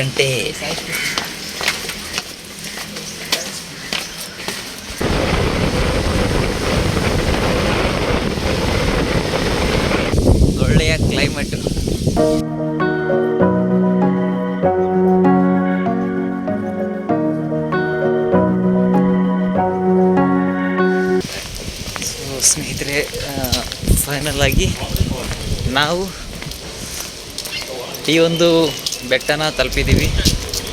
ಗಂಟೆ. ಒಳ್ಳೆಯ ಕ್ಲೈಮೇಟು. ಸ್ನೇಹಿತರೆ, ಫೈನಲ್ ಆಗಿ ನಾವು ಈ ಒಂದು ಬೆಟ್ಟನ ತಲುಪಿದ್ದೀವಿ.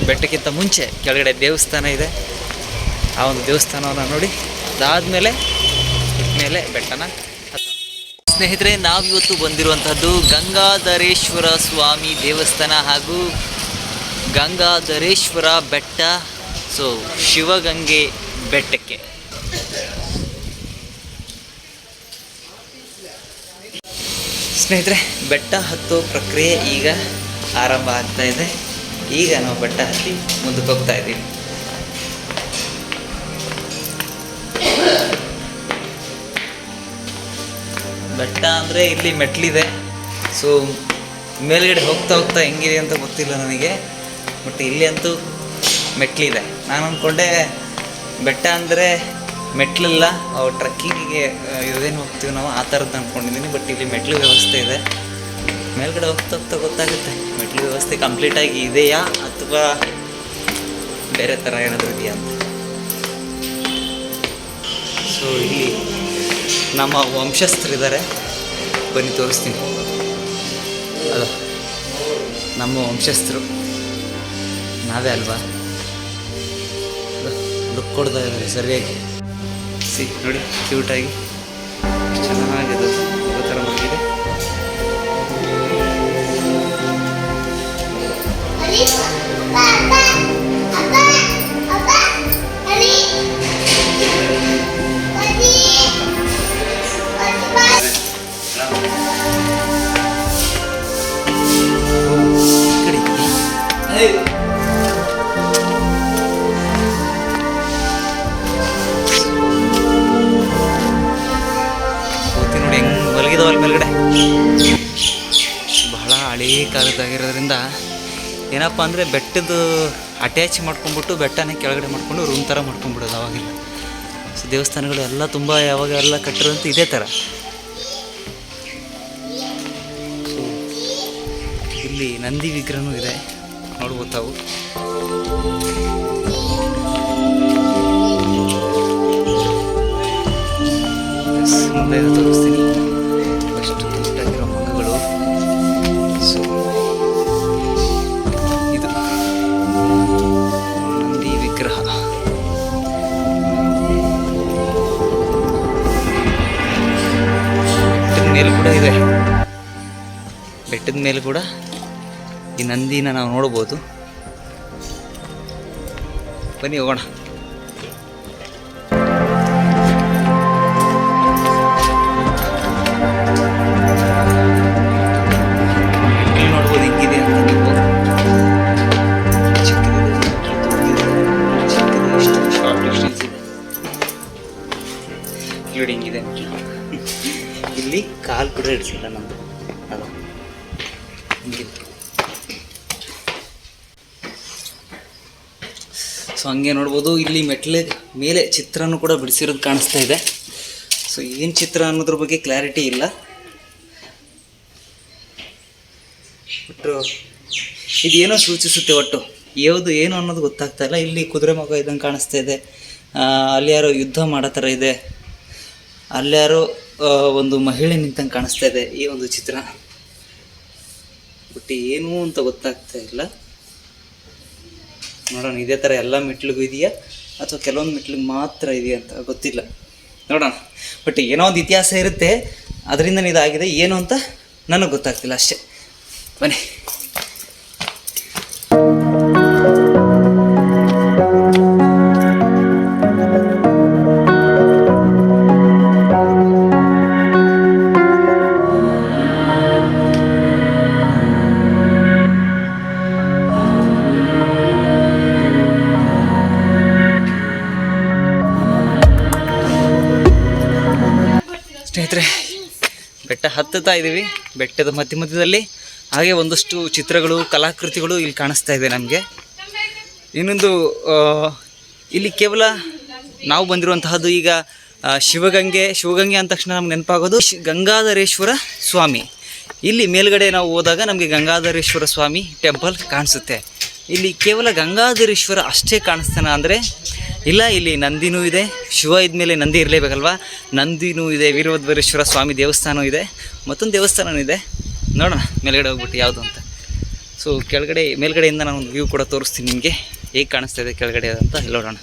ಬೆಟ್ಟಕ್ಕಿಂತ ಮುಂಚೆ ಕೆಳಗಡೆ ದೇವಸ್ಥಾನ ಇದೆ. ಆ ಒಂದು ದೇವಸ್ಥಾನವನ್ನು ನೋಡಿ ಅದಾದಮೇಲೆ ಮೇಲೆ ಬೆಟ್ಟನ ಸ್ನೇಹಿತರೆ, ನಾವಿವತ್ತು ಬಂದಿರುವಂಥದ್ದು ಗಂಗಾಧರೇಶ್ವರ ಸ್ವಾಮಿ ದೇವಸ್ಥಾನ ಹಾಗೂ ಗಂಗಾಧರೇಶ್ವರ ಬೆಟ್ಟ. ಸೊ ಶಿವಗಂಗೆ ಬೆಟ್ಟಕ್ಕೆ ಸ್ನೇಹಿತರೆ, ಬೆಟ್ಟ ಹತ್ತೋ ಪ್ರಕ್ರಿಯೆ ಈಗ ಆರಂಭ ಆಗ್ತಾ ಇದೆ. ಈಗ ನಾವು ಬೆಟ್ಟ ಹತ್ತಿ ಮುಂದಕ್ಕೆ ಹೋಗ್ತಾ ಇದ್ದೀವಿ. ಬೆಟ್ಟ ಅಂದರೆ ಇಲ್ಲಿ ಮೆಟ್ಲಿದೆ. ಸೊ ಮೇಲ್ಗಡೆ ಹೋಗ್ತಾ ಹೋಗ್ತಾ ಹೆಂಗಿದೆ ಅಂತ ಗೊತ್ತಿಲ್ಲ ನನಗೆ, ಬಟ್ ಇಲ್ಲಿ ಅಂತೂ ಮೆಟ್ಲಿದೆ. ನಾನು ಅಂದ್ಕೊಂಡೆ ಬೆಟ್ಟ ಅಂದರೆ ಮೆಟ್ಲಿಲ್ಲ, ಟ್ರಕ್ಕಿಂಗಿಗೆ ಇದೇನು ಹೋಗ್ತೀವಿ ನಾವು ಆ ಥರದ್ದು ಅಂದ್ಕೊಂಡಿದ್ದೀನಿ. ಬಟ್ ಇಲ್ಲಿ ಮೆಟ್ಲು ವ್ಯವಸ್ಥೆ ಇದೆ. ಮೇಲ್ಗಡೆ ಹೋಗ್ತಾ ಹೋಗ್ತಾ ಗೊತ್ತಾಗುತ್ತೆ ಮೆಟ್ಲು ವ್ಯವಸ್ಥೆ ಕಂಪ್ಲೀಟಾಗಿ ಇದೆಯಾ ಅಥವಾ ಬೇರೆ ಥರ ಏನಾದರೂ ಇದೆಯಾ ಅಂತ. ಸೊ ಇಲ್ಲಿ ನಮ್ಮ ವಂಶಸ್ಥರಿದ್ದಾರೆ, ಬನ್ನಿ ತೋರಿಸ್ತೀನಿ. ಅದು ನಮ್ಮ ವಂಶಸ್ಥರು, ನಾವೇ ಅಲ್ವಾ? ಲುಕ್ ಕೊಡ್ತಾ ಇದ್ದಾರೆ ಸರಿಯಾಗಿ. ನೋಡಿ, ಕ್ಯೂಟಾಗಿ ಚೆನ್ನಾಗಿದೆ, ಆ ಥರ ಮಲಗಿದೆ. ಮೇಲ್ಗಡೆ ಬಹಳ ಹಳೇ ಕಾಲದಾಗಿರೋದ್ರಿಂದ ಏನಪ್ಪ ಅಂದರೆ ಬೆಟ್ಟದ ಅಟ್ಯಾಚ್ ಮಾಡ್ಕೊಂಡ್ಬಿಟ್ಟು ಬೆಟ್ಟನೇ ಕೆಳಗಡೆ ಮಾಡ್ಕೊಂಡು ರೂಮ್ ಥರ ಮಾಡ್ಕೊಂಡ್ಬಿಡೋದು ಅವಾಗೆಲ್ಲ. ಸೊ ದೇವಸ್ಥಾನಗಳು ಎಲ್ಲ ತುಂಬ ಯಾವಾಗೆಲ್ಲ ಕಟ್ಟಿರೋಂಥ ಇದೇ ಥರ. ಸೊ ಇಲ್ಲಿ ನಂದಿ ವಿಗ್ರಹನೂ ಇದೆ, ನೋಡ್ಬೋದು ತಾವು. ಮುಂದೆ ತೋರಿಸ್ತೀನಿ ಎಷ್ಟು ಕ್ಯೂಟಾಗಿರೋ ಮಕ್ಕಳು. ಸೊ ಇದು ನಂದಿ ವಿಗ್ರಹ. ಬೆಟ್ಟದ ಮೇಲೆ ಕೂಡ ಇದೆ. ಬೆಟ್ಟದ ಮೇಲೆ ಕೂಡ ಈ ನಂದಿನ ನಾವು ನೋಡ್ಬೋದು. ಬನ್ನಿ ಹೋಗೋಣ. ನೋಡ್ಬೋದು ಹಿಂಗಿದೆ ಅಂತ ನೀವು. ಚಿಕ್ಕದು ಶಾರ್ಟ್ ಡಿಸ್ಟೆನ್ಸ್ ಇದೆ ನೋಡಿ, ಹಿಂಗಿದೆ. ಇಲ್ಲಿ ಕಾಲು ಕೂಡ ಇಡಿಸಿಲ್ಲ ನಮ್ಮದು, ಅದು ಹಿಂಗಿದೆ. ಸೊ ಹಂಗೆ ನೋಡ್ಬೋದು, ಇಲ್ಲಿ ಮೆಟ್ಲ ಮೇಲೆ ಚಿತ್ರನೂ ಕೂಡ ಬಿಡಿಸಿರೋದು ಕಾಣಿಸ್ತಾ ಇದೆ. ಸೊ ಏನು ಚಿತ್ರ ಅನ್ನೋದ್ರ ಬಗ್ಗೆ ಕ್ಲಾರಿಟಿ ಇಲ್ಲ, ಒಟ್ಟು ಇದೇನೋ ಸೂಚಿಸುತ್ತೆ. ಒಟ್ಟು ಯಾವುದು ಏನು ಅನ್ನೋದು ಗೊತ್ತಾಗ್ತಾ ಇಲ್ಲ. ಇಲ್ಲಿ ಕುದುರೆ ಮಗ ಇದ್ದಂಗೆ ಕಾಣಿಸ್ತಾ ಇದೆ. ಅಲ್ಲಿ ಯಾರೋ ಯುದ್ಧ ಮಾಡೋ ಥರ ಇದೆ. ಅಲ್ಯಾರೋ ಒಂದು ಮಹಿಳೆ ನಿಂತಂಗೆ ಕಾಣಿಸ್ತಾ ಇದೆ ಈ ಒಂದು ಚಿತ್ರ. ಬಟ್ ಏನು ಅಂತ ಗೊತ್ತಾಗ್ತಾ ಇಲ್ಲ. ನೋಡೋಣ, ಇದೇ ಥರ ಎಲ್ಲ ಮೆಟ್ಲಿಗೂ ಇದೆಯಾ ಅಥವಾ ಕೆಲವೊಂದು ಮೆಟ್ಲಿಗೆ ಮಾತ್ರ ಇದೆಯಾ ಅಂತ ಗೊತ್ತಿಲ್ಲ, ನೋಡೋಣ. ಬಟ್ ಏನೋ ಒಂದು ಇತಿಹಾಸ ಇರುತ್ತೆ, ಅದರಿಂದ ಇದಾಗಿದೆ. ಏನು ಅಂತ ನನಗೆ ಗೊತ್ತಾಗ್ತಿಲ್ಲ ಅಷ್ಟೇ. ಬನ್ನಿ. ಸ್ನೇಹಿತರೆ, ಬೆಟ್ಟ ಹತ್ತುತ್ತಾ ಇದ್ದೀವಿ. ಬೆಟ್ಟದ ಮಧ್ಯದಲ್ಲಿ ಹಾಗೆ ಒಂದಷ್ಟು ಚಿತ್ರಗಳು, ಕಲಾಕೃತಿಗಳು ಇಲ್ಲಿ ಕಾಣಿಸ್ತಾ ಇದೆ ನಮಗೆ. ಇನ್ನೊಂದು ಇಲ್ಲಿ ಕೇವಲ ನಾವು ಬಂದಿರುವಂತಹದ್ದು ಈಗ ಶಿವಗಂಗೆ ಅಂದ ತಕ್ಷಣ ನಮ್ಗೆ ನೆನಪಾಗೋದು ಗಂಗಾಧರೇಶ್ವರ ಸ್ವಾಮಿ. ಇಲ್ಲಿ ಮೇಲ್ಗಡೆ ನಾವು ಹೋದಾಗ ನಮಗೆ ಗಂಗಾಧರೇಶ್ವರ ಸ್ವಾಮಿ ಟೆಂಪಲ್ ಕಾಣಿಸುತ್ತೆ. ಇಲ್ಲಿ ಕೇವಲ ಗಂಗಾಧರೇಶ್ವರ ಅಷ್ಟೇ ಕಾಣಿಸ್ತಾನ ಅಂದರೆ ಇಲ್ಲ, ಇಲ್ಲಿ ನಂದಿನೂ ಇದೆ. ಶಿವ ಇದ್ಮೇಲೆ ನಂದಿ ಇರಲೇಬೇಕಲ್ವ, ನಂದಿನೂ ಇದೆ. ವೀರಭದ್ರೇಶ್ವರ ಸ್ವಾಮಿ ದೇವಸ್ಥಾನ ಇದೆ, ಮತ್ತೊಂದು ದೇವಸ್ಥಾನವೂ ಇದೆ. ನೋಡೋಣ ಮೇಲ್ಗಡೆ ಹೋಗ್ಬಿಟ್ಟು ಯಾವುದು ಅಂತ. ಸೊ ಮೇಲ್ಗಡೆಯಿಂದ ನಾನು ಒಂದು ವ್ಯೂ ಕೂಡ ತೋರಿಸ್ತೀನಿ ನಿಮಗೆ, ಹೇಗೆ ಕಾಣಿಸ್ತಾ ಇದೆ ಕೆಳಗಡೆ ಅಂತ ನೋಡೋಣ.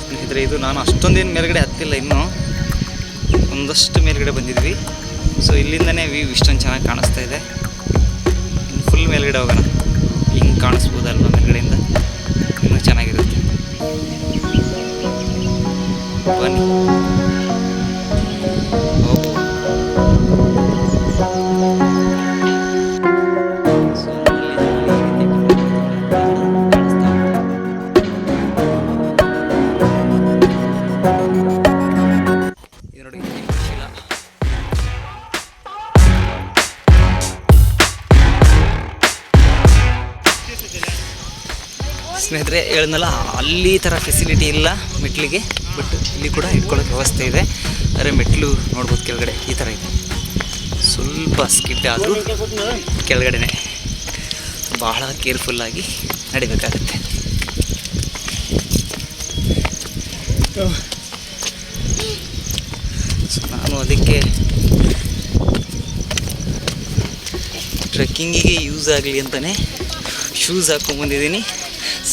ಸ್ನೇಹಿತರೆ, ಇದು ನಾನು ಅಷ್ಟೊಂದೇನು ಮೇಲ್ಗಡೆ ಹತ್ತಿಲ್ಲ, ಇನ್ನೂ ಒಂದಷ್ಟು ಮೇಲ್ಗಡೆ ಬಂದಿದ್ವಿ. ಸೊ ಇಲ್ಲಿಂದನೇ ವ್ಯೂ ಇಷ್ಟೊಂದು ಚೆನ್ನಾಗಿ ಕಾಣಿಸ್ತಾ ಇದೆ. ಫುಲ್ ಮೇಲ್ಗಡೆ ಹೋಗೋಣ, ಹಿಂಗೆ ಕಾಣಿಸ್ಬೋದಲ್ವ ಮೇಲ್ಗಡೆಯಿಂದ, ಇನ್ನೂ ಚೆನ್ನಾಗಿರುತ್ತೆ. ಬನ್ನಿ. ಸ್ನೇಹಿತರೆ, ಹೇಳಿದ್ನಲ್ಲ, ಅಲ್ಲಿ ಥರ ಫೆಸಿಲಿಟಿ ಇಲ್ಲ ಮೆಟ್ಲಿಗೆ, ಬಟ್ ಇಲ್ಲಿ ಕೂಡ ಇಟ್ಕೊಳ್ಳೋಕೆ ವ್ಯವಸ್ಥೆ ಇದೆ. ಆದರೆ ಮೆಟ್ಲು ನೋಡ್ಬೋದು ಕೆಳಗಡೆ ಈ ಥರ ಇದೆ. ಸ್ವಲ್ಪ ಸ್ಕಿಡ್ ಆದರೂ ಕೆಳಗಡೆನೆ ಬಹಳ ಕೇರ್ಫುಲ್ಲಾಗಿ ನಡಿಬೇಕಾಗತ್ತೆ. ಸೊ ನಾನು ಅದಕ್ಕೆ ಟ್ರೆಕ್ಕಿಂಗಿಗೆ ಯೂಸ್ ಆಗಲಿ ಅಂತಲೇ ಶೂಸ್ ಹಾಕ್ಕೊಂಬಂದಿದ್ದೀನಿ.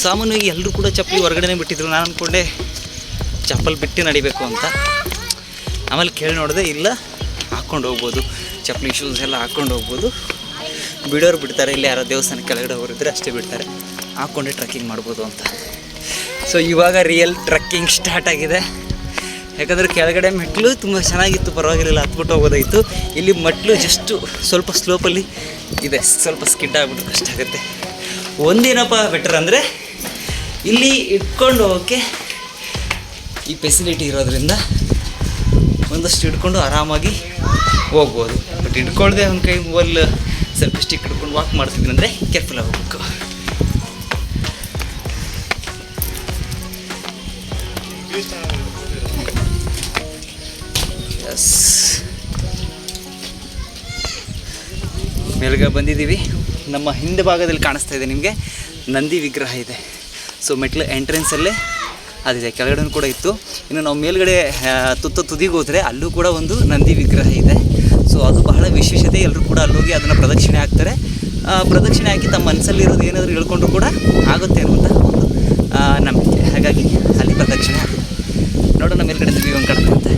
ಸಾಮಾನ್ಯವಾಗಿ ಎಲ್ಲರೂ ಕೂಡ ಚಪ್ಪಲಿ ಹೊರಗಡೆ ಬಿಟ್ಟಿದ್ರು. ನಾನು ಅಂದ್ಕೊಂಡೆ ಚಪ್ಪಲಿ ಬಿಟ್ಟು ನಡಿಬೇಕು ಅಂತ. ಆಮೇಲೆ ಕೇಳಿ ನೋಡಿದೆ, ಇಲ್ಲ, ಹಾಕ್ಕೊಂಡು ಹೋಗ್ಬೋದು, ಚಪ್ಪಲಿ ಶೂಸ್ ಎಲ್ಲ ಹಾಕ್ಕೊಂಡು ಹೋಗ್ಬೋದು. ಬಿಡೋರು ಬಿಡ್ತಾರೆ, ಇಲ್ಲಿ ಯಾರೋ ದೇವಸ್ಥಾನ ಕೆಳಗಡೆ ಹೋಗಿದ್ರೆ ಅಷ್ಟೇ ಬಿಡ್ತಾರೆ, ಹಾಕ್ಕೊಂಡೆ ಟ್ರೆಕ್ಕಿಂಗ್ ಮಾಡ್ಬೋದು ಅಂತ. ಸೊ ಇವಾಗ ರಿಯಲ್ ಟ್ರೆಕ್ಕಿಂಗ್ ಸ್ಟಾರ್ಟ್ ಆಗಿದೆ. ಯಾಕಂದರೆ ಕೆಳಗಡೆ ಮೆಟ್ಲು ತುಂಬ ಚೆನ್ನಾಗಿತ್ತು, ಪರವಾಗಿರಲಿಲ್ಲ, ಹತ್ಬಿಟ್ಟು ಹೋಗೋದಾಯಿತು. ಇಲ್ಲಿ ಮೆಟ್ಲು ಜಸ್ಟು ಸ್ವಲ್ಪ ಸ್ಲೋಪಲ್ಲಿ ಇದೆ, ಸ್ವಲ್ಪ ಸ್ಕಿಡ್ ಆಗಿಬಿಟ್ಟು ಕಷ್ಟ ಆಗುತ್ತೆ. ಒಂದೇನಪ್ಪ ಬೆಟರ್ ಅಂದರೆ ಇಲ್ಲಿ ಇಟ್ಕೊಂಡು ಹೋಗೋಕ್ಕೆ ಈ ಫೆಸಿಲಿಟಿ ಇರೋದ್ರಿಂದ ಒಂದಷ್ಟು ಹಿಡ್ಕೊಂಡು ಆರಾಮಾಗಿ ಹೋಗ್ಬೋದು. ಬಟ್ ಹಿಡ್ಕೊಳ್ದೆ ಒಂದು ಕೈ ಮೊಬೈಲ್ ಸೆಲ್ಫಿ ಸ್ಟಿಕ್ ಹಿಡ್ಕೊಂಡು ವಾಕ್ ಮಾಡ್ತಿದ್ದೀನಿ ಅಂದರೆ ಕೇರ್ಫುಲ್ಲಾಗಿ ಹೋಗ್ಬೇಕು. ಎಸ್, ಮೇಲ್ಗೆ ಬಂದಿದ್ದೀವಿ. ನಮ್ಮ ಹಿಂದೆ ಭಾಗದಲ್ಲಿ ಕಾಣಿಸ್ತಾ ಇದೆ ನಿಮಗೆ ನಂದಿ ವಿಗ್ರಹ ಇದೆ. ಸೊ ಮೆಟ್ಲು ಎಂಟ್ರೆನ್ಸಲ್ಲೇ ಅದಿದೆ, ಕೆಳಗಡೆ ಕೂಡ ಇತ್ತು. ಇನ್ನು ನಾವು ಮೇಲ್ಗಡೆ ತುದಿಗೆ ಹೋದರೆ ಅಲ್ಲೂ ಕೂಡ ಒಂದು ನಂದಿ ವಿಗ್ರಹ ಇದೆ. ಸೊ ಅದು ಬಹಳ ವಿಶೇಷತೆ. ಎಲ್ಲರೂ ಕೂಡ ಅಲ್ಲೋಗಿ ಅದನ್ನು ಪ್ರದಕ್ಷಿಣೆ ಹಾಕ್ತಾರೆ. ಪ್ರದಕ್ಷಿಣೆ ಹಾಕಿ ತಮ್ಮ ಮನಸ್ಸಲ್ಲಿರೋದು ಏನಾದರೂ ಹೇಳ್ಕೊಂಡ್ರು ಕೂಡ ಆಗುತ್ತೆ ಅನ್ನುವಂಥ ಒಂದು ನಂಬಿಕೆ. ಹಾಗಾಗಿ ಅಲ್ಲಿ ಪ್ರದಕ್ಷಿಣೆ ಆಗುತ್ತೆ. ನೋಡೋಣ ಮೇಲ್ಗಡೆ ವ್ಯೂ ಒಂದು ಕಾಣುತ್ತೆ.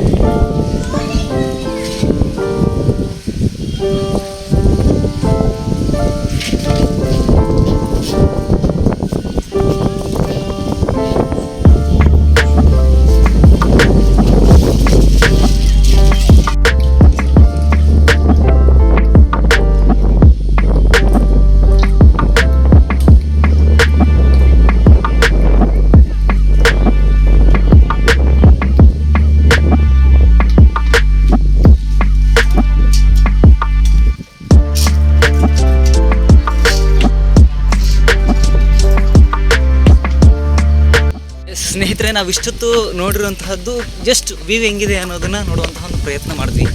ಸ್ನೇಹಿತರೆ, ನಾವು ಇಷ್ಟೊತ್ತು ನೋಡಿರುವಂತಹದ್ದು ಜಸ್ಟ್ ವ್ಯೂ ಹೆಂಗಿದೆ ಅನ್ನೋದನ್ನು ನೋಡುವಂತಹ ಒಂದು ಪ್ರಯತ್ನ ಮಾಡಿದ್ವಿ.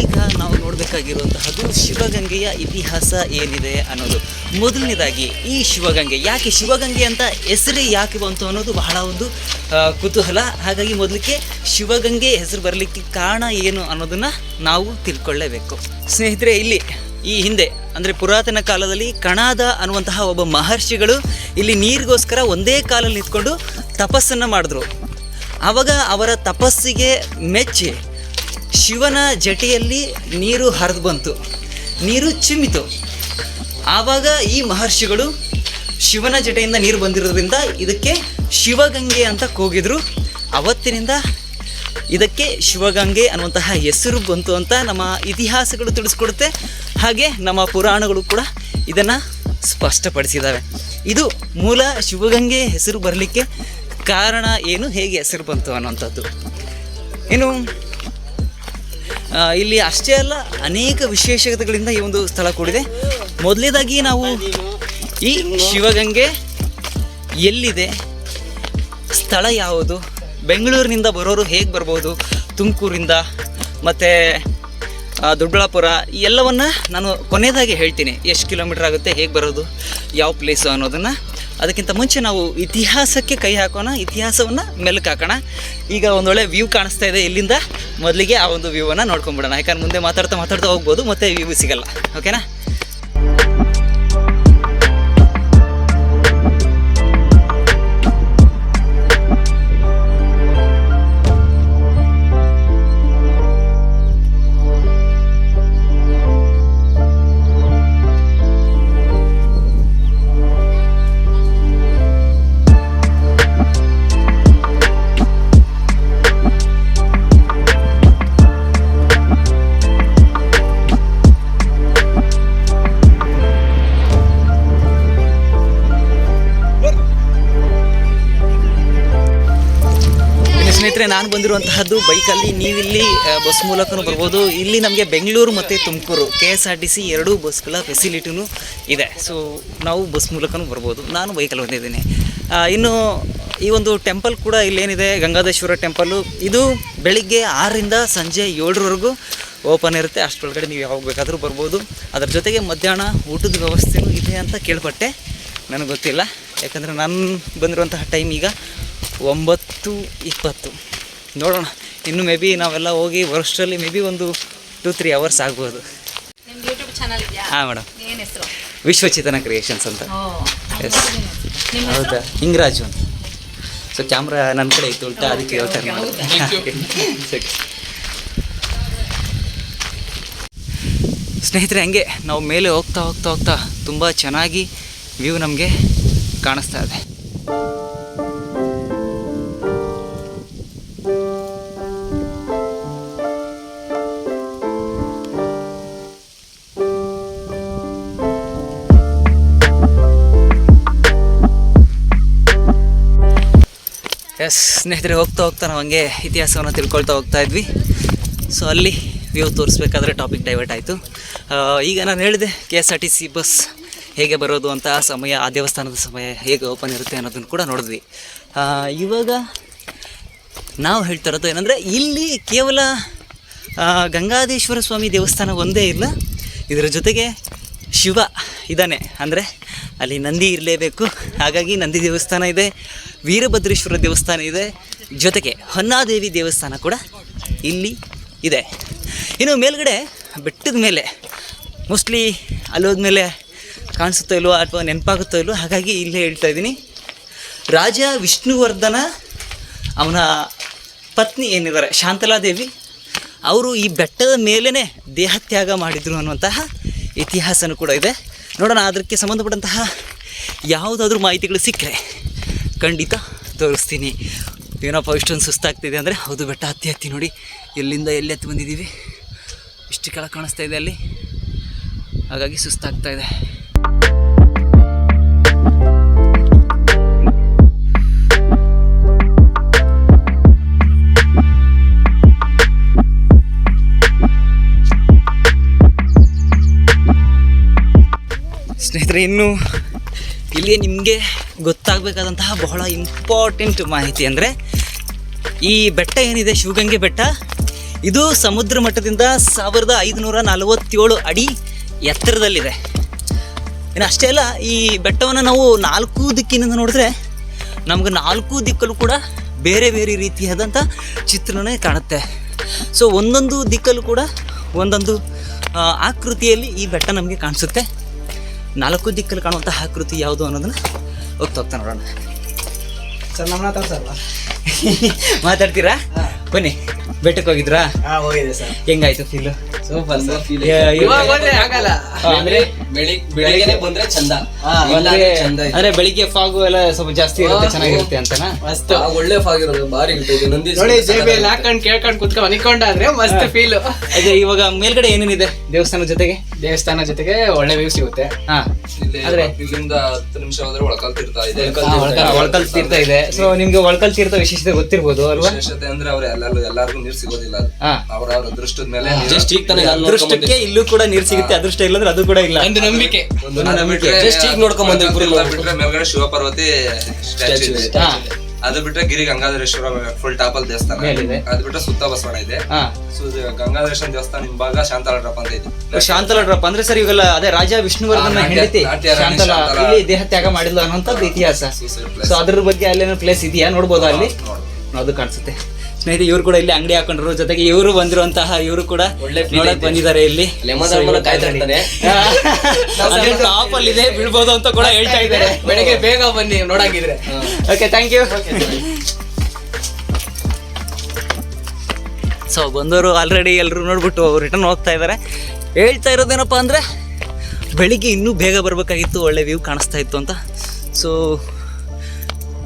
ಈಗ ನಾವು ನೋಡಬೇಕಾಗಿರುವಂತಹದ್ದು ಶಿವಗಂಗೆಯ ಇತಿಹಾಸ ಏನಿದೆ ಅನ್ನೋದು. ಮೊದಲನೇದಾಗಿ ಈ ಶಿವಗಂಗೆ ಯಾಕೆ ಶಿವಗಂಗೆ ಅಂತ ಹೆಸರೇ ಯಾಕೆ ಬಂತು ಅನ್ನೋದು ಬಹಳ ಒಂದು ಕುತೂಹಲ. ಹಾಗಾಗಿ ಮೊದಲಿಗೆ ಶಿವಗಂಗೆ ಹೆಸರು ಬರಲಿಕ್ಕೆ ಕಾರಣ ಏನು ಅನ್ನೋದನ್ನು ನಾವು ತಿಳ್ಕೊಳ್ಳೇಬೇಕು. ಸ್ನೇಹಿತರೆ, ಇಲ್ಲಿ ಈ ಹಿಂದೆ ಅಂದರೆ ಪುರಾತನ ಕಾಲದಲ್ಲಿ ಕಣಾದ ಅನ್ನುವಂತಹ ಒಬ್ಬ ಮಹರ್ಷಿಗಳು ಇಲ್ಲಿ ನೀರಿಗೋಸ್ಕರ ಒಂದೇ ಕಾಲಲ್ಲಿ ನಿಂತ್ಕೊಂಡು ತಪಸ್ಸನ್ನು ಮಾಡಿದ್ರು. ಆವಾಗ ಅವರ ತಪಸ್ಸಿಗೆ ಮೆಚ್ಚಿ ಶಿವನ ಜಟೆಯಲ್ಲಿ ನೀರು ಹರಿದು ಬಂತು, ನೀರು ಚಿಮ್ಮಿತು. ಆವಾಗ ಈ ಮಹರ್ಷಿಗಳು ಶಿವನ ಜಟೆಯಿಂದ ನೀರು ಬಂದಿರೋದ್ರಿಂದ ಇದಕ್ಕೆ ಶಿವಗಂಗೆ ಅಂತ ಕೂಗಿದ್ರು. ಅವತ್ತಿನಿಂದ ಇದಕ್ಕೆ ಶಿವಗಂಗೆ ಅನ್ನುವಂತಹ ಹೆಸರು ಬಂತು ಅಂತ ನಮ್ಮ ಇತಿಹಾಸಗಳು ತಿಳಿಸ್ಕೊಡುತ್ತೆ. ಹಾಗೆ ನಮ್ಮ ಪುರಾಣಗಳು ಕೂಡ ಇದನ್ನು ಸ್ಪಷ್ಟಪಡಿಸಿದ್ದಾವೆ. ಇದು ಮೂಲ ಶಿವಗಂಗೆ ಹೆಸರು ಬರಲಿಕ್ಕೆ ಕಾರಣ ಏನು, ಹೇಗೆ ಹೆಸರು ಬಂತು ಅನ್ನುವಂಥದ್ದು. ಇನ್ನು ಇಲ್ಲಿ ಅಷ್ಟೇ ಅಲ್ಲ, ಅನೇಕ ವಿಶೇಷತೆಗಳಿಂದ ಈ ಒಂದು ಸ್ಥಳ ಕೂಡಿದೆ. ಮೊದಲನೇದಾಗಿ ನಾವು ಈ ಶಿವಗಂಗೆ ಎಲ್ಲಿದೆ, ಸ್ಥಳ ಯಾವುದು, ಬೆಂಗಳೂರಿನಿಂದ ಬರೋರು ಹೇಗೆ ಬರ್ಬೋದು, ತುಮಕೂರಿಂದ ಮತ್ತು ದೊಡ್ಡಬಳ್ಳಾಪುರ, ಈ ಎಲ್ಲವನ್ನು ನಾನು ಕೊನೆಯದಾಗಿ ಹೇಳ್ತೀನಿ. ಎಷ್ಟು ಕಿಲೋಮೀಟ್ರ್ ಆಗುತ್ತೆ, ಹೇಗೆ ಬರೋದು, ಯಾವ ಪ್ಲೇಸು ಅನ್ನೋದನ್ನು. ಅದಕ್ಕಿಂತ ಮುಂಚೆ ನಾವು ಇತಿಹಾಸಕ್ಕೆ ಕೈ ಹಾಕೋಣ, ಇತಿಹಾಸವನ್ನು ಮೆಲುಕು ಹಾಕೋಣ. ಈಗ ಒಂದೊಳ್ಳೆ ವ್ಯೂ ಕಾಣಿಸ್ತಾ ಇದೆ ಇಲ್ಲಿಂದ. ಮೊದಲಿಗೆ ಆ ಒಂದು ವ್ಯೂವನ್ನು ನೋಡ್ಕೊಂಡ್ಬಿಡೋಣ, ಯಾಕಂದ್ರೆ ಮುಂದೆ ಮಾತಾಡ್ತಾ ಹೋಗ್ಬೋದು, ಮತ್ತು ವ್ಯೂ ಸಿಗಲ್ಲ. ಓಕೆನಾ? ಸ್ನೇಹಿತರೆ, ನಾನು ಬಂದಿರುವಂತಹದ್ದು ಬೈಕಲ್ಲಿ. ನೀವಿಲ್ಲಿ ಬಸ್ ಮೂಲಕನೂ ಬರ್ಬೋದು. ಇಲ್ಲಿ ನಮಗೆ ಬೆಂಗಳೂರು ಮತ್ತು ತುಮಕೂರು KSRTC ಎರಡೂ ಬಸ್ಗಳ ಫೆಸಿಲಿಟಿನೂ ಇದೆ. ಸೊ ನಾವು ಬಸ್ ಮೂಲಕನೂ ಬರ್ಬೋದು. ನಾನು ಬೈಕಲ್ಲಿ ಬಂದಿದ್ದೀನಿ. ಇನ್ನು ಈ ಒಂದು ಟೆಂಪಲ್ ಕೂಡ ಇಲ್ಲೇನಿದೆ, ಗಂಗಾಧೇಶ್ವರ ಟೆಂಪಲ್ಲು, ಇದು ಬೆಳಿಗ್ಗೆ 6ರಿಂದ ಸಂಜೆ 7ರವರೆಗೂ ಓಪನ್ ಇರುತ್ತೆ. ಅಷ್ಟರೊಳಗಡೆ ನೀವು ಯಾವಾಗ ಬೇಕಾದರೂ ಬರ್ಬೋದು. ಅದರ ಜೊತೆಗೆ ಮಧ್ಯಾಹ್ನ ಊಟದ ವ್ಯವಸ್ಥೆನೂ ಇದೆ ಅಂತ ಕೇಳ್ಪಟ್ಟೆ. ನನಗೆ ಗೊತ್ತಿಲ್ಲ, ಯಾಕಂದರೆ ನಾನು ಬಂದಿರುವಂತಹ ಟೈಮ್ ಈಗ 9:20. ನೋಡೋಣ, ಇನ್ನು ಮೇ ಬಿ ನಾವೆಲ್ಲ ಹೋಗಿ ವರ್ಷದಲ್ಲಿ ಮೇ ಬಿ ಒಂದು 2-3 ಅವರ್ಸ್ ಆಗ್ಬೋದು. ಹಾಂ ಮೇಡಮ್, ವಿಶ್ವಚೇತನ ಕ್ರಿಯೇಷನ್ಸ್ ಅಂತ. ಎಸ್, ಹೌದಾ? ಹಿಂಗರಾಜು ಅಂತ. ಸೊ ಕ್ಯಾಮ್ರಾ ನನ್ನ ಕಡೆ ಇತ್ತು, ಉಲ್ಟಾ ಅದಕ್ಕೆ ಹೇಳ್ತಾರೆ. ಸ್ನೇಹಿತರೆ, ಹಂಗೆ ನಾವು ಮೇಲೆ ಹೋಗ್ತಾ ತುಂಬ ಚೆನ್ನಾಗಿ ವ್ಯೂ ನಮಗೆ ಕಾಣಿಸ್ತಾ ಇದೆ. ಎಸ್ ಸ್ನೇಹಿತರೆ, ಹೋಗ್ತಾ ನಾವು ಹಂಗೆ ಇತಿಹಾಸವನ್ನು ತಿಳ್ಕೊಳ್ತಾ ಹೋಗ್ತಾ ಇದ್ವಿ. ಸೊ ಅಲ್ಲಿ ವ್ಯೂ ತೋರಿಸ್ಬೇಕಾದ್ರೆ ಟಾಪಿಕ್ ಡೈವರ್ಟ್ ಆಯಿತು. ಈಗ ನಾನು ಹೇಳಿದೆ KSRTC ಬಸ್ ಹೇಗೆ ಬರೋದು ಅಂತ, ಸಮಯ, ಆ ದೇವಸ್ಥಾನದ ಸಮಯ ಹೇಗೆ ಓಪನ್ ಇರುತ್ತೆ ಅನ್ನೋದನ್ನು ಕೂಡ ನೋಡಿದ್ವಿ. ಇವಾಗ ನಾವು ಹೇಳ್ತಾ ಇರೋದು ಏನಂದರೆ, ಇಲ್ಲಿ ಕೇವಲ ಗಂಗಾಧೇಶ್ವರ ಸ್ವಾಮಿ ದೇವಸ್ಥಾನ ಒಂದೇ ಇಲ್ಲ, ಇದರ ಜೊತೆಗೆ ಶಿವ ಇದ್ದಾನೆ. ಅಂದರೆ ಅಲ್ಲಿ ನಂದಿ ಇರಲೇಬೇಕು, ಹಾಗಾಗಿ ನಂದಿ ದೇವಸ್ಥಾನ ಇದೆ, ವೀರಭದ್ರೇಶ್ವರ ದೇವಸ್ಥಾನ ಇದೆ, ಜೊತೆಗೆ ಹೊನ್ನಾದೇವಿ ದೇವಸ್ಥಾನ ಕೂಡ ಇಲ್ಲಿ ಇದೆ. ಇನ್ನು ಮೇಲ್ಗಡೆ ಬೆಟ್ಟದ ಮೇಲೆ ಮೋಸ್ಟ್ಲಿ ಅಲ್ಲೋದ್ಮೇಲೆ ಕಾಣಿಸುತ್ತೋ ಇಲ್ವೋ ಅಥವಾ ನೆನಪಾಗುತ್ತೋ ಇಲ್ವೋ, ಹಾಗಾಗಿ ಇಲ್ಲೇ ಹೇಳ್ತಾ ಇದ್ದೀನಿ. ರಾಜ ವಿಷ್ಣುವರ್ಧನ ಅವನ ಪತ್ನಿ ಏನಿದ್ದಾರೆ ಶಾಂತಲಾದೇವಿ, ಅವರು ಈ ಬೆಟ್ಟದ ಮೇಲೇ ದೇಹತ್ಯಾಗ ಮಾಡಿದರು ಅನ್ನುವಂತಹ ಇತಿಹಾಸನೂ ಕೂಡ ಇದೆ. ನೋಡೋಣ, ಅದಕ್ಕೆ ಸಂಬಂಧಪಟ್ಟಂತಹ ಯಾವುದಾದ್ರೂ ಮಾಹಿತಿಗಳು ಸಿಕ್ಕರೆ ಖಂಡಿತ ತೋರಿಸ್ತೀನಿ. ಏನಪ್ಪ ಇಷ್ಟೊಂದು ಸುಸ್ತಾಗ್ತಿದೆ ಅಂದರೆ, ಹೌದು, ಬೆಟ್ಟ ಹತ್ತಿ ನೋಡಿ ಎಲ್ಲಿಂದ ಎಲ್ಲಿ ಹತ್ತಿ ಬಂದಿದ್ದೀವಿ, ಇಷ್ಟು ಕೆಳಗೆ ಕಾಣಿಸ್ತಾ ಇದೆ ಅಲ್ಲಿ, ಹಾಗಾಗಿ ಸುಸ್ತಾಗ್ತಾ ಇದೆ. ಸ್ನೇಹಿತರೆ, ಇನ್ನು ಇಲ್ಲಿ ನಿಮಗೆ ಗೊತ್ತಾಗಬೇಕಾದಂತಹ ಬಹಳ ಇಂಪಾರ್ಟೆಂಟ್ ಮಾಹಿತಿ ಅಂದರೆ, ಈ ಬೆಟ್ಟ ಏನಿದೆ ಶಿವಗಂಗೆ ಬೆಟ್ಟ, ಇದು ಸಮುದ್ರ ಮಟ್ಟದಿಂದ 1547 ಅಡಿ ಎತ್ತರದಲ್ಲಿದೆ. ಇನ್ನು ಅಷ್ಟೇ ಅಲ್ಲ, ಈ ಬೆಟ್ಟವನ್ನು ನಾವು 4 ದಿಕ್ಕಿನಿಂದ ನೋಡಿದ್ರೆ ನಮ್ಗೆ 4 ದಿಕ್ಕಲ್ಲೂ ಕೂಡ ಬೇರೆ ಬೇರೆ ರೀತಿಯಾದಂಥ ಚಿತ್ರಣನೇ ಕಾಣುತ್ತೆ. ಸೊ ಒಂದೊಂದು ದಿಕ್ಕಲ್ಲೂ ಕೂಡ ಒಂದೊಂದು ಆಕೃತಿಯಲ್ಲಿ ಈ ಬೆಟ್ಟ ನಮಗೆ ಕಾಣಿಸುತ್ತೆ. 4 ದಿಕ್ಕಲ್ಲಿ ಕಾಣುವಂಥ ಆಕೃತಿ ಯಾವುದು ಅನ್ನೋದನ್ನು ಹೋಗ್ತಾ ನೋಡೋಣ. ಸರ್, ನಮ್ಮನ್ನ ತೋರಿಸಲ್ವಾ? ಮಾತಾಡ್ತೀರಾ? ಬನ್ನಿ. ಬೆಟ್ಟಕ್ಕೆ ಹೋಗಿದ್ರಾ? ಹೋಗಿದೆ ಸರ್. ಹೆಂಗಾಯ್ತು ಫೀಲು? Super sir. ಇವಾಗ ಹೋದ್ರೆ ಆಗಲ್ಲ, ಅಂದ್ರೆ ಬೆಳಿಗ್ಗೆನೆ ಬಂದ್ರೆ ಚಂದ. ಅಂದ್ರೆ ಬೆಳಿಗ್ಗೆ ಫಾಗು ಎಲ್ಲ ಸ್ವಲ್ಪ ಜಾಸ್ತಿ ಇರುತ್ತೆ, ಚೆನ್ನಾಗಿರುತ್ತೆ ಅಂತನಾ? ಮಸ್ತ್ ಒಳ್ಳೆ ಫಾಗ್ ಇರೋದು, ಬಾರಿ ಇರುತ್ತೆ. ನಂದಿ ನೋಡಿ ಜೇಬಿಯಲ್ಲಿ ಹಾಕೊಂಡ್ ಕೇಳ್ಕೊಂಡ್ ಕುತ್ಕೊಂಡ್ ಅನ್ಕೊಂಡಾದ್ರೆ ಮಸ್ತ್ ಫೀಲ್. ಅದೇ ಇವಾಗ ಮೇಲ್ಗಡೆ ಏನೇನಿದೆ ದೇವಸ್ಥಾನ ಜೊತೆಗೆ? ದೇವಸ್ಥಾನ ಜೊತೆಗೆ ಒಳ್ಳೆ ವ್ಯೂ ಸಿಗುತ್ತೆ. ಹಾ, ಆದ್ರೆ ಇಲ್ಲಿಂದ 10 ನಿಮಿಷ ಹೋದ್ರೆ ಒಳಕಲ್ ತೀರ್ಥ ಇದೆ. ಒಳಕಲ್ ತೀರ್ಥ ಇದೆ. ಸೊ ನಿಮ್ಗೆ ಒಳಕಲ್ ತೀರ್ಥ ವಿಶೇಷತೆ ಗೊತ್ತಿರ್ಬೋದು ಅಲ್ವಾ? ವಿಶೇಷತೆ ಅಂದ್ರೆ ಅವ್ರ ಎಲ್ಲಾರ್ಗು ನೀರ್ ಸಿಗೋದಿಲ್ಲ. ಅವ್ರ ಅದೃಷ್ಟದ ಮೇಲೆ ಜಸ್ಟ್ ಈಗ ತಾನೇ ಅದೃಷ್ಟಕ್ಕೆ ಇಲ್ಲೂ ಕೂಡ ನೀರ್ ಸಿಗುತ್ತೆ, ಅದೃಷ್ಟ ಇಲ್ಲಂದ್ರೆ ಅದು ಕೂಡ ಇಲ್ಲ. ಒಂದು ನಂಬಿಕೆ. ಜಸ್ಟ್ ಈಗ ನೋಡ್ಕೊಂಡ್ ಬಂದ್ವಿ. ಬಿಟ್ರೆ ಮೇಲ್ಗಡೆ ಶಿವಪಾರ್ವತಿ ಸ್ಟ್ಯಾಚ್ಯೂ ಇದೆ. ಅದು ಬಿಟ್ರೆ ಗಿರಿ ಗಂಗಾಧರೇಶ್ವರ ಫುಲ್ ಟಾಪ್ ಅಲ್ಲಿ ದೇವಸ್ಥಾನ. ಅದು ಬಿಟ್ರೆ ಸುತ್ತ ಬಸವಣ್ಣ ಇದೆ. ಗಂಗಾಧರೇಶ್ವರ ದೇವಸ್ಥಾನ ಹಿಂಭಾಗ ಶಾಂತಲಾ ಡ್ರಾಪ್ ಅಂತ ಇದೆ. ಶಾಂತಲಾ ಡ್ರಾಪ್ ಅಂದ್ರೆ ಸರ್ ಇವೆಲ್ಲ ಅದೇ ರಾಜ ವಿಷ್ಣುವರ್ಧನ ಹೆಂಡತಿ ಶಾಂತಲಾ ಇಲ್ಲಿ ದೇಹ ತ್ಯಾಗ ಮಾಡಿದ್ಲು ಅನ್ನೋಂಥದ್ದು ಇತಿಹಾಸ. ಸೊ ಅದ್ರ ಬಗ್ಗೆ ಅಲ್ಲೇನೋ ಪ್ಲೇಸ್ ಇದೆಯಾ, ನೋಡ್ಬೋದಾ ಅಲ್ಲಿ? ಅದು ಕಾಣಿಸುತ್ತೆ. ಸ್ನೇಹಿತರೆ, ಇವ್ರು ಕೂಡ ಇಲ್ಲಿ ಅಂಗಡಿ ಹಾಕೊಂಡ್ರು, ಜೊತೆಗೆ ಇವರು ಬಂದಿರುವಂತಹ ಇವರು ಕೂಡ ನೋಡಕ್ ಬಂದಿದ್ದಾರೆ ಇಲ್ಲಿ. ಟಾಪ್ ಅಲ್ಲಿ ಇದೆ, ಬೀಳ್ಬೋದು ಅಂತ ಕೂಡ ಹೇಳ್ತಾ ಇದ್ದಾರೆ. ಬೆಳಗ್ಗೆ ಬೇಗ ಬನ್ನಿ ನೋಡಂಗಿದ್ರೆ. Okay, thank you. ಸೊ ಬಂದವರು ಆಲ್ರೆಡಿ ಎಲ್ಲರೂ ನೋಡ್ಬಿಟ್ಟು ರಿಟರ್ನ್ ಹೋಗ್ತಾ ಇದ್ದಾರೆ. ಹೇಳ್ತಾ ಇರೋದೇನಪ್ಪ ಅಂದರೆ ಬೆಳಿಗ್ಗೆ ಇನ್ನೂ ಬೇಗ ಬರಬೇಕಾಗಿತ್ತು, ಒಳ್ಳೆ ವ್ಯೂ ಕಾಣಿಸ್ತಾ ಇತ್ತು ಅಂತ. So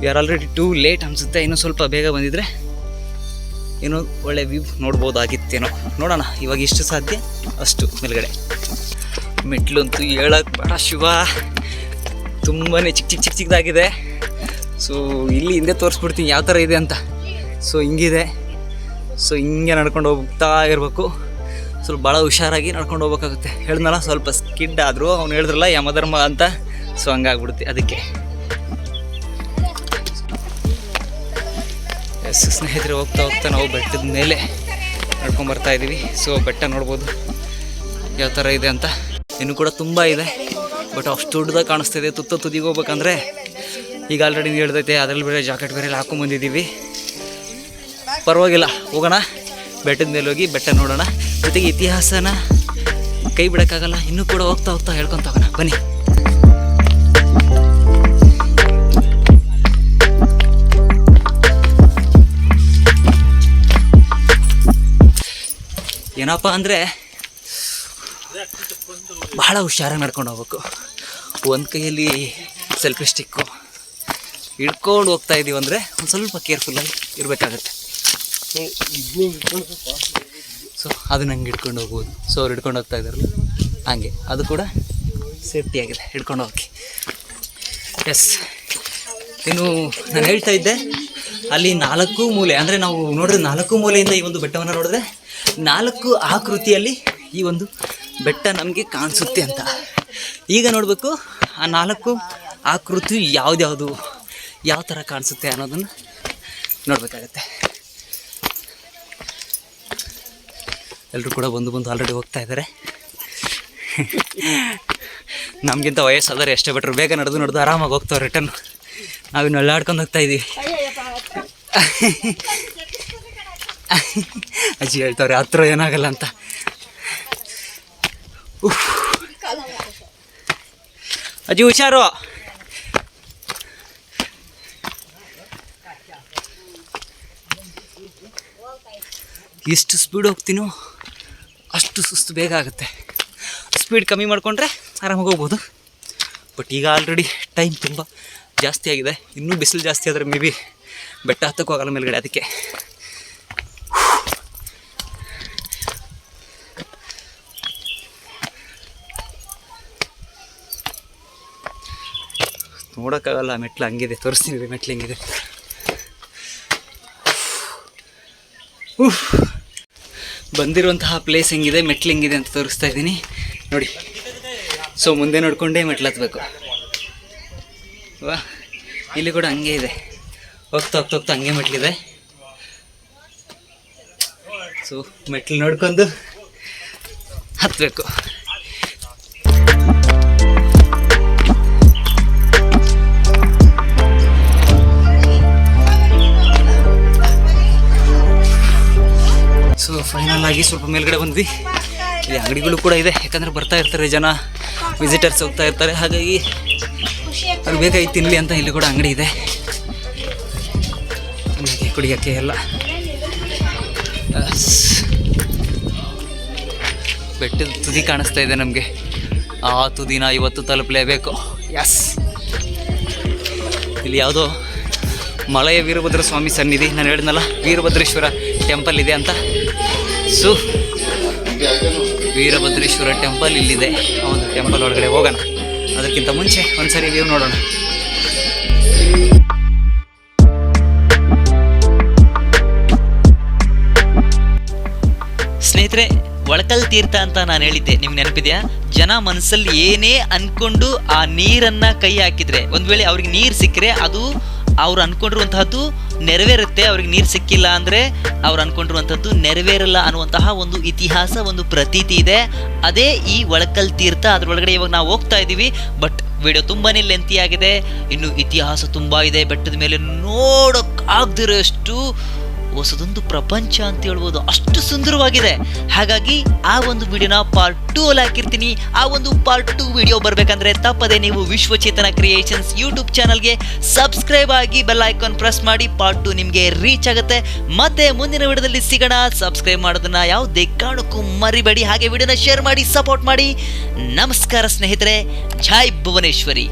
we are already too late ಅನಿಸುತ್ತೆ. ಇನ್ನೂ ಸ್ವಲ್ಪ ಬೇಗ ಬಂದಿದ್ರೆ ಏನೋ ಒಳ್ಳೆ ವ್ಯೂ ನೋಡ್ಬೋದಾಗಿತ್ತೇನೋ. ನೋಡೋಣ, ಇವಾಗ ಎಷ್ಟು ಸಾಧ್ಯ ಅಷ್ಟು ಮೇಲ್ಗಡೆ. ಮೆಟ್ಲಂತೂ ಹೇಳಕ್ಕೆ ಬೇಡ ಶಿವ, ತುಂಬಾ ಚಿಕ್ಕದಾಗಿದೆ. ಸೊ ಇಲ್ಲಿ ಹಿಂದೆ ತೋರಿಸ್ಬಿಡ್ತೀನಿ ಯಾವ ಥರ ಇದೆ ಅಂತ. ಸೊ ಹಿಂಗಿದೆ. ಸೊ ಹಿಂಗೆ ನಡ್ಕೊಂಡು ಹೋಗ್ತಾ ಇರಬೇಕು. ಸ್ವಲ್ಪ ಭಾಳ ಹುಷಾರಾಗಿ ನಡ್ಕೊಂಡು ಹೋಗ್ಬೇಕಾಗುತ್ತೆ. ಹೇಳಿದ್ನಲ್ಲ, ಸ್ವಲ್ಪ ಸ್ಕಿಡ್ ಆದರೂ ಅವ್ನು ಹೇಳಿದ್ರಲ್ಲ ಯಮಧರ್ಮ ಅಂತ. ಸೊ ಹಂಗಾಗ್ಬಿಡುತ್ತೆ ಅದಕ್ಕೆ. ಎಸ್ ಸ್ನೇಹಿತರೆ, ಹೋಗ್ತಾ ನಾವು ಬೆಟ್ಟದ ಮೇಲೆ ನಡ್ಕೊಂಬರ್ತಾ ಇದ್ದೀವಿ. ಸೊ ಬೆಟ್ಟ ನೋಡ್ಬೋದು ಯಾವ ಥರ ಇದೆ ಅಂತ. ಇನ್ನೂ ಕೂಡ ತುಂಬ ಇದೆ, ಬಟ್ ಅಷ್ಟು ದೊಡ್ಡದಾಗಿ ಕಾಣಿಸ್ತಿದೆ. ತುದಿಗೆ ಹೋಗ್ಬೇಕಂದ್ರೆ ಈಗ ಆಲ್ರೆಡಿ ಹೇಳ್ದೈತೆ, ಅದರಲ್ಲಿ ಬೇರೆ ಜಾಕೆಟ್ ಬೇರೆ ಹಾಕೊಂಬಂದಿದ್ದೀವಿ. ಪರವಾಗಿಲ್ಲ, ಹೋಗೋಣ ಬೆಟ್ಟದ ಮೇಲೆ ಹೋಗಿ ಬೆಟ್ಟ ನೋಡೋಣ. ಜೊತೆಗೆ ಇತಿಹಾಸನ ಕೈ ಬಿಡೋಕ್ಕಾಗಲ್ಲ. ಇನ್ನೂ ಕೂಡ ಹೋಗ್ತಾ ಹೇಳ್ಕೊತ ಹೋಗೋಣ ಬನ್ನಿ. ಏನಪ್ಪ ಅಂದರೆ ಬಹಳ ಹುಷಾರಾಗಿ ನಡ್ಕೊಂಡು ಹೋಗ್ಬೇಕು. ಒಂದು ಕೈಯಲ್ಲಿ ಸೆಲ್ಫಿ ಸ್ಟಿಕ್ಕು ಹಿಡ್ಕೊಂಡು ಹೋಗ್ತಾ ಇದ್ದೀವಿ ಅಂದರೆ ಒಂದು ಸ್ವಲ್ಪ ಕೇರ್ಫುಲ್ಲಾಗಿ ಇರಬೇಕಾಗತ್ತೆ. ಸೊ ಅದನ್ನ ಹಂಗೆ ಹಿಡ್ಕೊಂಡು ಹೋಗ್ಬೋದು. ಸೊ ಅವ್ರು ಹಿಡ್ಕೊಂಡು ಹೋಗ್ತಾ ಇದ್ದಾರಲ್ಲ ಹಂಗೆ, ಅದು ಕೂಡ ಸೇಫ್ಟಿಯಾಗಿದೆ, ಹಿಡ್ಕೊಂಡು ಹೋಗಿ. ಎಸ್, ಇನ್ನು ನಾನು ಹೇಳ್ತಾ ಇದ್ದೆ, ಅಲ್ಲಿ 4 ಮೂಲೆ ಅಂದರೆ ನಾವು ನೋಡಿದ್ರೆ 4 ಮೂಲೆಯಿಂದ ಈ ಒಂದು ಬೆಟ್ಟವನ್ನು ನೋಡಿದ್ರೆ 4 ಆಕೃತಿಯಲ್ಲಿ ಈ ಒಂದು ಬೆಟ್ಟ ನಮಗೆ ಕಾಣಿಸುತ್ತೆ ಅಂತ. ಈಗ ನೋಡಬೇಕು ಆ 4 ಆಕೃತಿ ಯಾವ್ದ್ಯಾವುದು ಯಾವ ಥರ ಕಾಣಿಸುತ್ತೆ ಅನ್ನೋದನ್ನು ನೋಡಬೇಕಾಗತ್ತೆ. ಎಲ್ಲರೂ ಕೂಡ ಬಂದು ಆಲ್ರೆಡಿ ಹೋಗ್ತಾ ಇದ್ದಾರೆ. ನಮಗಿಂತ ವಯಸ್ಸಾದರೆ ಎಷ್ಟೇ ಬಿಟ್ಟರು ಬೇಗ ನಡೆದು ಆರಾಮಾಗಿ ಹೋಗ್ತಾವೆ ರಿಟರ್ನ್. ನಾವಿನ್ನು ಅಳ್ಳಾಡ್ಕೊಂಡು ಹೋಗ್ತಾ ಇದ್ದೀವಿ. ಅಜ್ಜಿ ಹೇಳ್ತಾವ್ರೆ ಹತ್ರ ಏನಾಗಲ್ಲ ಅಂತ. ಅಜ್ಜಿ ಹುಷಾರು. ಎಷ್ಟು ಸ್ಪೀಡ್ ಹೋಗ್ತೀನೋ ಅಷ್ಟು ಸುಸ್ತು ಬೇಗ ಆಗುತ್ತೆ. ಸ್ಪೀಡ್ ಕಮ್ಮಿ ಮಾಡಿಕೊಂಡ್ರೆ ಆರಾಮಾಗಿ ಹೋಗ್ಬೋದು. ಬಟ್ ಈಗ ಆಲ್ರೆಡಿ ಟೈಮ್ ತುಂಬ ಜಾಸ್ತಿ ಆಗಿದೆ. ಇನ್ನೂ ಬಿಸಿಲು ಜಾಸ್ತಿ ಆದರೆ ಮೇ ಬಿ ಬೆಟ್ಟ ಹತ್ತಕ್ಕೂ ಹೋಗಲ್ಲ ಮೇಲ್ಗಡೆ. ಅದಕ್ಕೆ ನೋಡೋಕ್ಕಾಗಲ್ಲ, ಮೆಟ್ಲು ಹಂಗಿದೆ. ತೋರಿಸ್ತೀನಿ ಮೆಟ್ಲು ಹೆಂಗಿದೆ. ಬಂದಿರುವಂತಹ ಪ್ಲೇಸ್ ಹೆಂಗಿದೆ, ಮೆಟ್ಲು ಹೆಂಗಿದೆ ಅಂತ ತೋರಿಸ್ತಾ ಇದ್ದೀನಿ ನೋಡಿ. ಸೊ ಮುಂದೆ ನೋಡಿಕೊಂಡೇ ಮೆಟ್ಲು ಹತ್ತಬೇಕು. ವಾ, ಇಲ್ಲಿ ಕೂಡ ಹಂಗೆ ಇದೆ. ಹೋಗ್ತಾ ಹಂಗೆ ಮೆಟ್ಲಿದೆ. ಸೊ ಮೆಟ್ಲು ನೋಡ್ಕೊಂಡು ಹತ್ತಬೇಕು. ಸೊ ಫೈನಲ್ ಆಗಿ ಸ್ವಲ್ಪ ಮೇಲ್ಗಡೆ ಬಂದ್ವಿ. ಇಲ್ಲಿ ಅಂಗಡಿಗಳು ಕೂಡ ಇದೆ, ಯಾಕಂದರೆ ಬರ್ತಾ ಇರ್ತಾರೆ ಜನ, ವಿಸಿಟರ್ಸ್ ಹೋಗ್ತಾ ಇರ್ತಾರೆ. ಹಾಗಾಗಿ ಅವ್ರು ಬೇಕಾಗಿ ತಿನ್ನಲಿ ಅಂತ ಇಲ್ಲಿ ಕೂಡ ಅಂಗಡಿ ಇದೆ, ಹಾಗೆ ಕುಡಿಯೋಕ್ಕೆ ಎಲ್ಲ. ಬೆಟ್ಟದ ತುದಿ ಕಾಣಿಸ್ತಾ ಇದೆ ನಮಗೆ. ಆ ತುದಿನ ಇವತ್ತು ತಲುಪಲೇಬೇಕು. ಎಸ್, ಇಲ್ಲಿ ಯಾವುದೋ ಮಲಯ ವೀರಭದ್ರ ಸ್ವಾಮಿ ಸನ್ನಿಧಿ, ನಾನು ಹೇಳಿದ್ನಲ್ಲ ವೀರಭದ್ರೇಶ್ವರ ಟೆಂಪಲ್ ಇದೆ ಅಂತ. ಸೊ ವೀರಭದ್ರೇಶ್ವರ ಟೆಂಪಲ್ ಇಲ್ಲಿದೆ. ಆ ಒಂದು ಟೆಂಪಲ್ ಒಳಗಡೆ ಹೋಗೋಣ. ಅದಕ್ಕಿಂತ ಮುಂಚೆ ಒಂದ್ಸರಿ ವ್ಯೂ ನೋಡೋಣ. ಸ್ನೇಹಿತರೆ, ಒಳಕಲ್ ತೀರ್ಥ ಅಂತ ನಾನು ಹೇಳಿದ್ದೆ, ನಿಮ್ಗೆ ನೆನಪಿದೆಯಾ? ಜನ ಮನಸ್ಸಲ್ಲಿ ಏನೇ ಅನ್ಕೊಂಡು ಆ ನೀರನ್ನ ಕೈ ಹಾಕಿದ್ರೆ, ಒಂದ್ ವೇಳೆ ಅವ್ರಿಗೆ ನೀರು ಸಿಕ್ಕರೆ ಅದು ಅವ್ರು ಅನ್ಕೊಂಡಿರುವಂತಹದ್ದು ನೆರವೇರುತ್ತೆ, ಅವ್ರಿಗೆ ನೀರು ಸಿಕ್ಕಿಲ್ಲ ಅಂದ್ರೆ ಅವ್ರು ಅನ್ಕೊಂಡಿರುವಂಥದ್ದು ನೆರವೇರಲ್ಲ ಅನ್ನುವಂತಹ ಒಂದು ಇತಿಹಾಸ, ಒಂದು ಪ್ರತೀತಿ ಇದೆ. ಅದೇ ಈ ಒಳಕಲ್ ತೀರ್ಥ. ಅದ್ರೊಳಗಡೆ ಇವಾಗ ನಾವು ಹೋಗ್ತಾ ಇದ್ದೀವಿ. ಬಟ್ ವಿಡಿಯೋ ತುಂಬಾನೇ ಲೆಂತಿ ಆಗಿದೆ, ಇನ್ನು ಇತಿಹಾಸ ತುಂಬಾ ಇದೆ. ಬೆಟ್ಟದ ಮೇಲೆ ನೋಡೋಕ್ಕಾಗದಿರೋಷ್ಟು ಹೊಸದೊಂದು ಪ್ರಪಂಚ ಅಂತ ಹೇಳ್ಬೋದು, ಅಷ್ಟು ಸುಂದರವಾಗಿದೆ. ಹಾಗಾಗಿ ಆ ಒಂದು ವಿಡಿಯೋನ ಪಾರ್ಟ್ 2 ಅಲ್ಲಿ ಹಾಕಿರ್ತೀನಿ. ಆ ಒಂದು ಪಾರ್ಟ್ 2 ವಿಡಿಯೋ ಬರಬೇಕಂದ್ರೆ ತಪ್ಪದೆ ನೀವು ವಿಶ್ವಚೇತನ ಕ್ರಿಯೇಷನ್ಸ್ ಯೂಟ್ಯೂಬ್ ಚಾನಲ್ಗೆ ಸಬ್ಸ್ಕ್ರೈಬ್ ಆಗಿ ಬೆಲ್ ಐಕಾನ್ ಪ್ರೆಸ್ ಮಾಡಿ. ಪಾರ್ಟ್ 2 ನಿಮಗೆ ರೀಚ್ ಆಗುತ್ತೆ. ಮತ್ತೆ ಮುಂದಿನ ವಿಡಿಯೋದಲ್ಲಿ ಸಿಗೋಣ. ಸಬ್ಸ್ಕ್ರೈಬ್ ಮಾಡೋದನ್ನ ಯಾವುದೇ ಕಾರಣಕ್ಕೂ ಮರಿಬೇಡಿ. ಹಾಗೆ ವಿಡಿಯೋನ ಶೇರ್ ಮಾಡಿ, ಸಪೋರ್ಟ್ ಮಾಡಿ. ನಮಸ್ಕಾರ ಸ್ನೇಹಿತರೆ. ಜೈ ಭುವನೇಶ್ವರಿ.